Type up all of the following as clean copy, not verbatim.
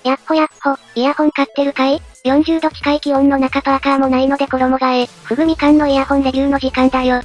やっほやっほ、イヤホン買ってるかい？ 40 度近い気温の中パーカーもないので衣替え、フグみかんのイヤホンレビューの時間だよ。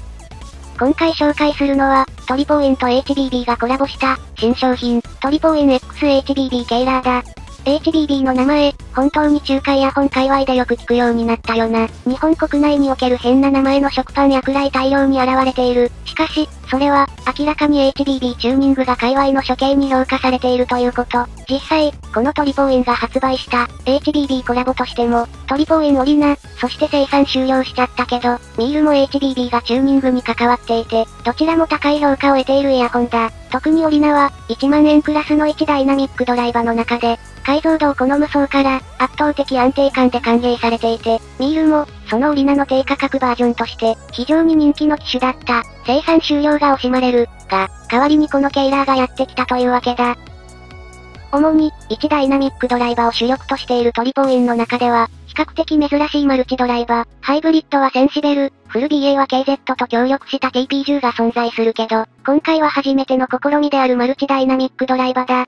今回紹介するのは、トリポーエンと HBB がコラボした、新商品、トリポーエン XHBB ケイラーだ。HBB の名前、本当に中華イヤホン界隈でよく聞くようになったよな。日本国内における変な名前の食パンやくらい大量に現れている。しかし、それは、明らかに HBB チューニングが界隈の処刑に評価されているということ。実際、このトリポーエンが発売した、HBB コラボとしても、トリポーエンオリナ、そして生産終了しちゃったけど、ミールも HBB がチューニングに関わっていて、どちらも高い評価を得ているイヤホンだ。特にオリナは、1万円クラスの1ダイナミックドライバーの中で、解像度を好む層から、圧倒的安定感で歓迎されていて、ミールも、そのオリナの低価格バージョンとして、非常に人気の機種だった。生産終了が惜しまれる、が、代わりにこのケイラーがやってきたというわけだ。主に、1ダイナミックドライバーを主力としているトリポーエンの中では、比較的珍しいマルチドライバー、ハイブリッドはセンシベル、フル BA は KZ と協力した TP10 が存在するけど、今回は初めての試みであるマルチダイナミックドライバーだ。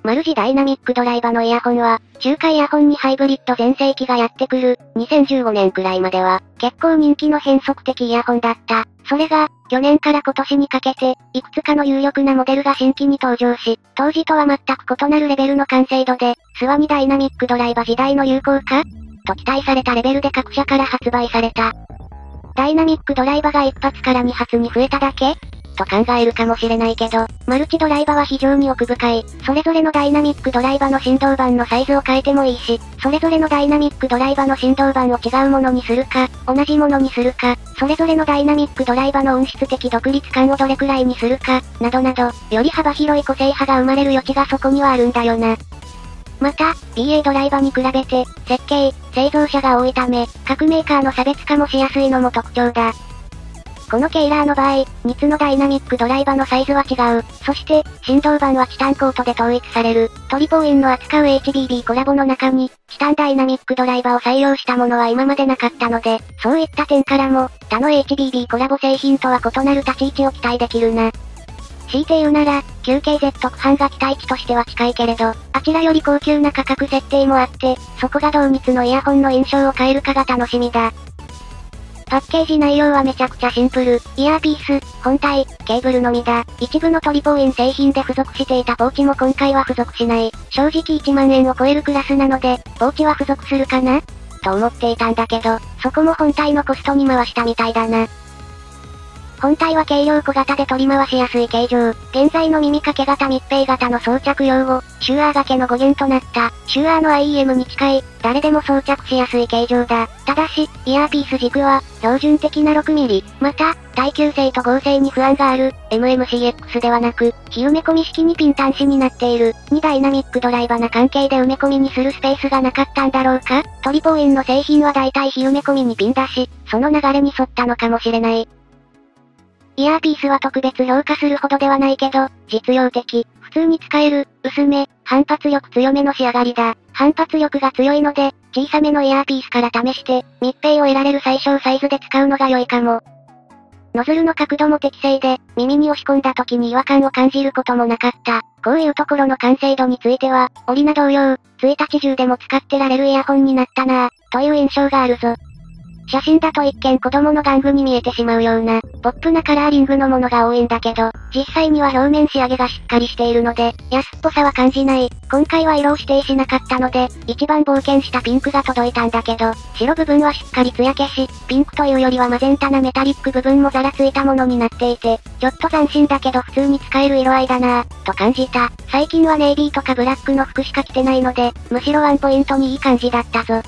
マルチダイナミックドライバーのイヤホンは、中華イヤホンにハイブリッド全盛期がやってくる、2015年くらいまでは、結構人気の変則的イヤホンだった。それが、去年から今年にかけて、いくつかの有力なモデルが新規に登場し、当時とは全く異なるレベルの完成度で、スワニダイナミックドライバー時代の有効化と期待されたレベルで各社から発売された。ダイナミックドライバーが1発から2発に増えただけと考えるかもしれないけど、マルチドライバーは非常に奥深い。それぞれのダイナミックドライバーの振動板のサイズを変えてもいいし、それぞれのダイナミックドライバーの振動板を違うものにするか、同じものにするか、それぞれのダイナミックドライバーの音質的独立感をどれくらいにするか、などなど、より幅広い個性派が生まれる余地がそこにはあるんだよな。また、BA ドライバーに比べて、設計、製造者が多いため、各メーカーの差別化もしやすいのも特徴だ。このケイラーの場合、2つのダイナミックドライバーのサイズは違う。そして、振動板はチタンコートで統一される。トリポーエンの扱う HBB コラボの中に、チタンダイナミックドライバーを採用したものは今までなかったので、そういった点からも、他の HBB コラボ製品とは異なる立ち位置を期待できるな。強いて言うなら、9KZ 特販が期待値としては近いけれど、あちらより高級な価格設定もあって、そこが同密のイヤホンの印象を変えるかが楽しみだ。パッケージ内容はめちゃくちゃシンプル。イヤーピース、本体、ケーブルのみだ。一部のトリポーエン製品で付属していたポーチも今回は付属しない。正直1万円を超えるクラスなので、ポーチは付属するかなと思っていたんだけど、そこも本体のコストに回したみたいだな。本体は軽量小型で取り回しやすい形状。現在の耳掛け型密閉型の装着用を、シューアー掛けの語源となった、シューアーの IEM に近い、誰でも装着しやすい形状だ。ただし、イヤーピース軸は、標準的な 6mm。また、耐久性と合成に不安がある、MMCX ではなく、非埋め込み式にピン端子になっている。2ダイナミックドライバーな関係で埋め込みにするスペースがなかったんだろうか？トリポーエンの製品は大体非埋め込みにピンだし、その流れに沿ったのかもしれない。イヤーピースは特別評価するほどではないけど、実用的。普通に使える、薄め、反発力強めの仕上がりだ。反発力が強いので、小さめのイヤーピースから試して、密閉を得られる最小サイズで使うのが良いかも。ノズルの角度も適正で、耳に押し込んだ時に違和感を感じることもなかった。こういうところの完成度については、オリナ同様、1日中でも使ってられるイヤホンになったなぁ、という印象があるぞ。写真だと一見子供の玩具に見えてしまうような、ポップなカラーリングのものが多いんだけど、実際には表面仕上げがしっかりしているので、安っぽさは感じない。今回は色を指定しなかったので、一番冒険したピンクが届いたんだけど、白部分はしっかり艶消し、ピンクというよりはマゼンタなメタリック部分もざらついたものになっていて、ちょっと斬新だけど普通に使える色合いだなぁ、と感じた。最近はネイビーとかブラックの服しか着てないので、むしろワンポイントにいい感じだったぞ。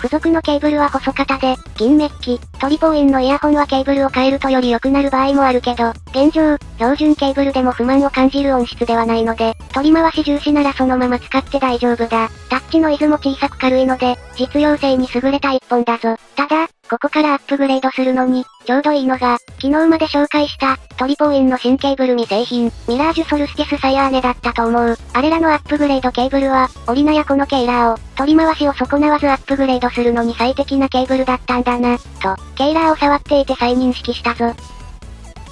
付属のケーブルは細型で、銀メッキ。トリポーエンのイヤホンはケーブルを変えるとより良くなる場合もあるけど、現状、標準ケーブルでも不満を感じる音質ではないので、取り回し重視ならそのまま使って大丈夫だ。タッチノイズも小さく軽いので、実用性に優れた一本だぞ。ただ、ここからアップグレードするのに、ちょうどいいのが、昨日まで紹介した、トリポーエンの新ケーブル未製品、ミラージュソルスティスサイアーネだったと思う。あれらのアップグレードケーブルは、オリナやこのケイラーを、取り回しを損なわずアップグレードするのに最適なケーブルだったんだな、と、ケイラーを触っていて再認識したぞ。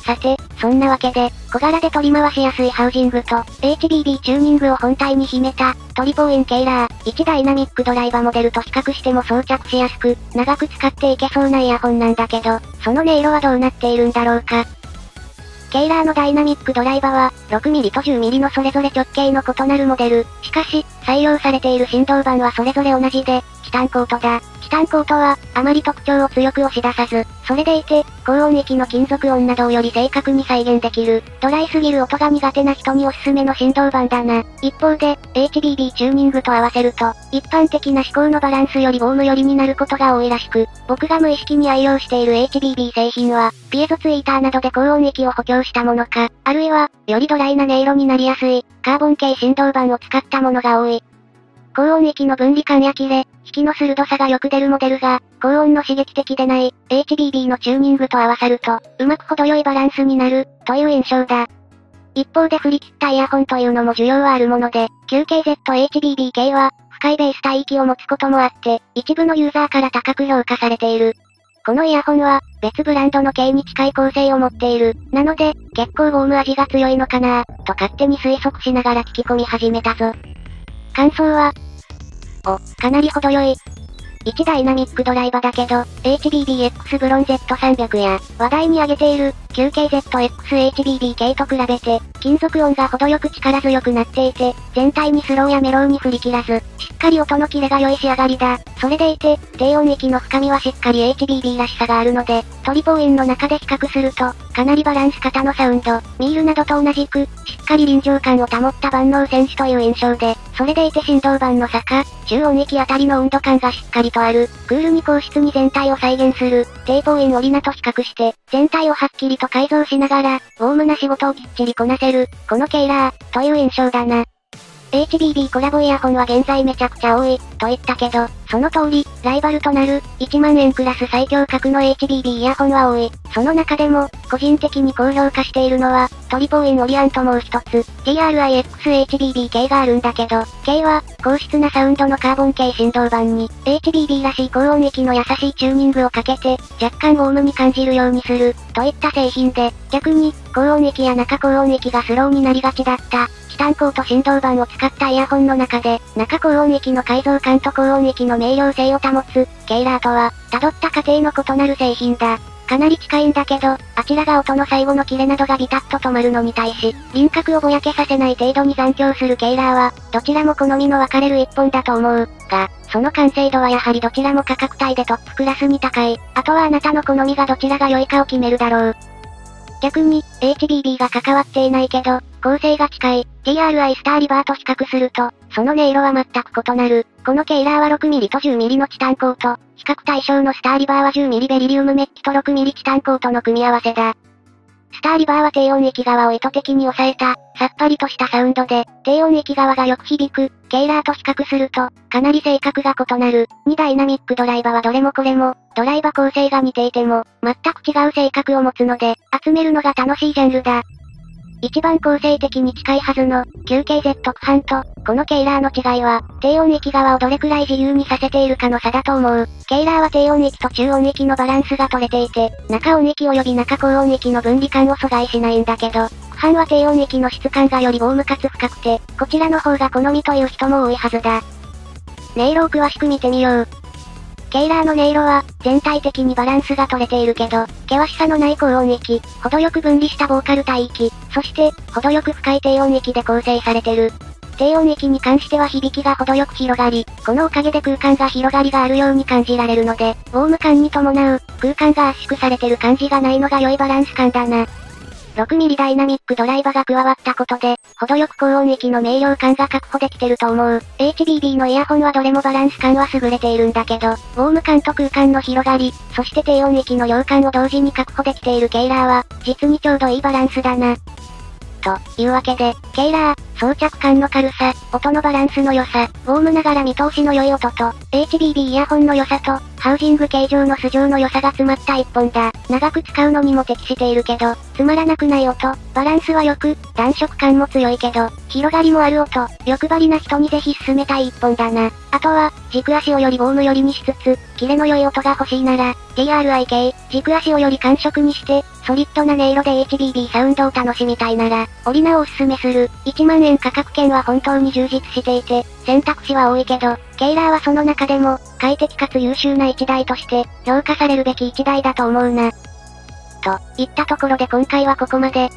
さて、そんなわけで、小柄で取り回しやすいハウジングと、HBB チューニングを本体に秘めた、トリポーインケイラー、1ダイナミックドライバーモデルと比較しても装着しやすく、長く使っていけそうなイヤホンなんだけど、その音色はどうなっているんだろうか。ケイラーのダイナミックドライバーは、6mm と 10mm のそれぞれ直径の異なるモデル。しかし、採用されている振動板はそれぞれ同じで、チタンコートだ。チタンコートは、あまり特徴を強く押し出さず、それでいて、高音域の金属音などをより正確に再現できる、ドライすぎる音が苦手な人におすすめの振動板だな。一方で、HBB チューニングと合わせると、一般的な思考のバランスよりウォーム寄りになることが多いらしく、僕が無意識に愛用している HBB 製品は、ピエゾツイーターなどで高音域を補強したものか、あるいは、よりドライな音色になりやすい、カーボン系振動板を使ったものが多い。高音域の分離感やキレ、引きの鋭さがよく出るモデルが、高音の刺激的でない、HBB のチューニングと合わさると、うまく程よいバランスになる、という印象だ。一方で振り切ったイヤホンというのも需要はあるもので、9KZ-HBB 系は、深いベース帯域を持つこともあって、一部のユーザーから高く評価されている。このイヤホンは、別ブランドの系に近い構成を持っている。なので、結構ウォーム味が強いのかなと勝手に推測しながら聞き込み始めたぞ。感想は、かなり程よい。1ダイナミックドライバーだけど、HBBX ブロン Z300 や、話題に挙げている、9KZX-HBB 系と比べて、金属音が程よく力強くなっていて、全体にスローやメローに振り切らず、しっかり音のキレが良い仕上がりだ。それでいて、低音域の深みはしっかり HBB らしさがあるので、トリポーインの中で比較すると、かなりバランス型のサウンド、ミールなどと同じく、しっかり臨場感を保った万能選手という印象で、それでいて振動板の坂、中音域あたりの温度感がしっかりとある、クールに硬質に全体を再現する、テーポーインオリナと比較して、全体をはっきりと改造しながら、ウォームな仕事をきっちりこなせる、このケイラー、という印象だな。HBB コラボイヤホンは現在めちゃくちゃ多い、と言ったけど、その通り、ライバルとなる、1万円クラス最強格の HBB イヤホンは多い。その中でも、個人的に高評価しているのは、トリポーインオリアンともう一つ、TRIX-HBB 系があるんだけど、系は、高質なサウンドのカーボン系振動板に、HBB らしい高音域の優しいチューニングをかけて、若干ウォームに感じるようにする、といった製品で、逆に、高音域や中高音域がスローになりがちだった、チタンコート振動板を使ったイヤホンの中で、中高音域の改造感と高音域の明瞭性を保つ、ケイラーとは、辿った過程の異なる製品だ。かなり近いんだけど、あちらが音の最後のキレなどがビタッと止まるのに対し、輪郭をぼやけさせない程度に残響するケイラーは、どちらも好みの分かれる一本だと思う。が、その完成度はやはりどちらも価格帯でトップクラスに高い。あとはあなたの好みがどちらが良いかを決めるだろう。逆に、HBB が関わっていないけど、構成が近い、TRI スターリバーと比較すると、その音色は全く異なる。このケイラーは 6mm と 10mm のチタンコート、比較対象のスターリバーは 10mm ベリリウムメッキと 6mm チタンコートの組み合わせだ。スターリバーは低音域側を意図的に抑えた、さっぱりとしたサウンドで、低音域側がよく響く、ケイラーと比較すると、かなり性格が異なる。2ダイナミックドライバーはどれもこれも、ドライバー構成が似ていても、全く違う性格を持つので、集めるのが楽しいジャンルだ。一番構成的に近いはずの 9KZ 区間と、このケイラーの違いは、低音域側をどれくらい自由にさせているかの差だと思う。ケイラーは低音域と中音域のバランスが取れていて、中音域及び中高音域の分離感を阻害しないんだけど、区間は低音域の質感がよりウォームかつ深くて、こちらの方が好みという人も多いはずだ。音色を詳しく見てみよう。ケイラーの音色は、全体的にバランスが取れているけど、険しさのない高音域、程よく分離したボーカル帯域、そして、程よく深い低音域で構成されてる。低音域に関しては響きが程よく広がり、このおかげで空間が広がりがあるように感じられるので、ウォーム感に伴う、空間が圧縮されてる感じがないのが良いバランス感だな。6mm ダイナミックドライバーが加わったことで、程よく高音域の明瞭感が確保できてると思う。HBB のイヤホンはどれもバランス感は優れているんだけど、ウォーム感と空間の広がり、そして低音域の量感を同時に確保できているケイラーは、実にちょうどいいバランスだな。というわけで、ケイラー、装着感の軽さ、音のバランスの良さ、ウォームながら見通しの良い音と、HBB イヤホンの良さと、ハウジング形状の素性の良さが詰まった一本だ。長く使うのにも適しているけど、つまらなくない音、バランスは良く、暖色感も強いけど、広がりもある音、欲張りな人にぜひ勧めたい一本だな。あとは、軸足をよりボーム寄りにしつつ、キレの良い音が欲しいなら、TRIK、軸足をより感触にして、ソリッドな音色で HBB サウンドを楽しみたいなら、オリナをおすすめする。1万円価格圏は本当に充実していて、選択肢は多いけど、ケイラーはその中でも、快適かつ優秀な一台として、評価されるべき一台だと思うな。といったところで今回はここまで。